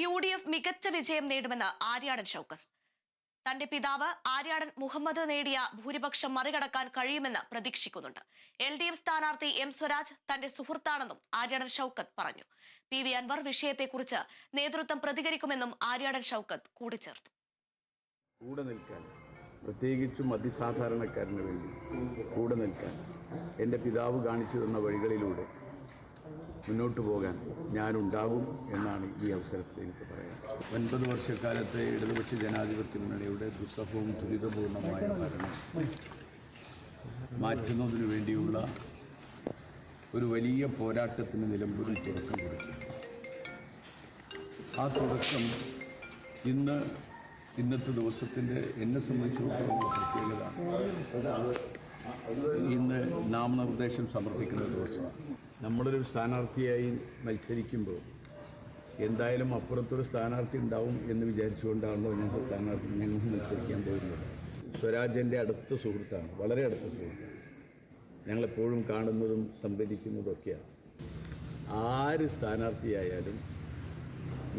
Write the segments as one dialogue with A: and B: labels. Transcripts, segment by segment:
A: UDF മികച്ച വിജയം നേടുമെന്ന് ആര്യാടൻ ഷൗക്കത്ത്. തന്റെ പിതാവ് ആര്യാടൻ മുഹമ്മദ് നേടിയ ഭൂരിപക്ഷം മറികടക്കാൻ കഴിയുമെന്ന് പ്രതീക്ഷിക്കുന്നുണ്ട്. LDF സ്ഥാനാർത്ഥി M സ്വരാജ് തന്റെ സുഹൃത്താണെന്നും ആര്യാടൻ ഷൗക്കത്ത് പറഞ്ഞു. PV അൻവർ വിഷയത്തെക്കുറിച്ച് നേതൃത്വം പ്രതികരിക്കുമെന്നും ആര്യാടൻ ഷൗക്കത്ത് കൂട്ടിച്ചേർത്തു.
B: കൂടെ നിൽക്കാൻ, പ്രത്യേകിച്ചും അതിസാധാരണക്കാരന് വേണ്ടി കൂടെ നിൽക്കാൻ എൻ്റെ പിതാവ് കാണിച്ചു തന്ന വഴികളിലൂടെ മുന്നോട്ട് പോകാൻ ഞാനുണ്ടാകും എന്നാണ് ഈ അവസരത്തിൽ എനിക്ക് പറയാം. 9 വർഷക്കാലത്തെ ഇടതുപക്ഷ ജനാധിപത്യ മുന്നണിയുടെ ദുസ്സഹവും ദുരിതപൂർണമായ ഭരണം മാറ്റുന്നതിനു വേണ്ടിയുള്ള ഒരു വലിയ പോരാട്ടത്തിന് നിലമ്പൂരിൽ തുടക്കം കുറിച്ചു. ആ തുടക്കം ഇന്നത്തെ ദിവസത്തിൻ്റെ എന്നെ സംബന്ധിച്ചിടത്തോളം പ്രത്യേകത ഇന്ന് നാമനിർദ്ദേശം സമർപ്പിക്കുന്ന ദിവസമാണ്. നമ്മളൊരു സ്ഥാനാർത്ഥിയായി മത്സരിക്കുമ്പോൾ എന്തായാലും അപ്പുറത്തൊരു സ്ഥാനാർത്ഥി ഉണ്ടാവും എന്ന് വിചാരിച്ചുകൊണ്ടാണല്ലോ ഞങ്ങൾ മത്സരിക്കാൻ പോകുന്നത്. സ്വരാജ് എൻ്റെ അടുത്ത സുഹൃത്താണ്, വളരെ അടുത്ത സുഹൃത്താണ്. ഞങ്ങളെപ്പോഴും കാണുന്നതും സംവദിക്കുന്നതും ഒക്കെയാണ്. ആര് സ്ഥാനാർത്ഥിയായാലും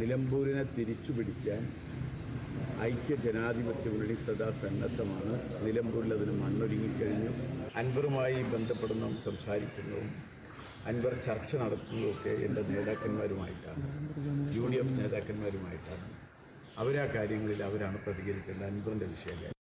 B: നിലമ്പൂരിനെ തിരിച്ചു പിടിക്കാൻ ഐക്യ ജനാധിപത്യ മുന്നണി സദാ സന്നദ്ധമാണ്. നിലമ്പൂരിൽ അതിന് മണ്ണൊരുങ്ങിക്കഴിഞ്ഞു. അൻവറുമായി ബന്ധപ്പെടുന്നതും സംസാരിക്കുന്നതും അൻവർ ചർച്ച നടത്തുന്നതൊക്കെ എൻ്റെ നേതാക്കന്മാരുമായിട്ടാണ്, UDF നേതാക്കന്മാരുമായിട്ടാണ്. അവരാ കാര്യങ്ങളിൽ അവരാണ് പ്രതികരിക്കേണ്ടത്. അൻവറിൻ്റെ വിഷയം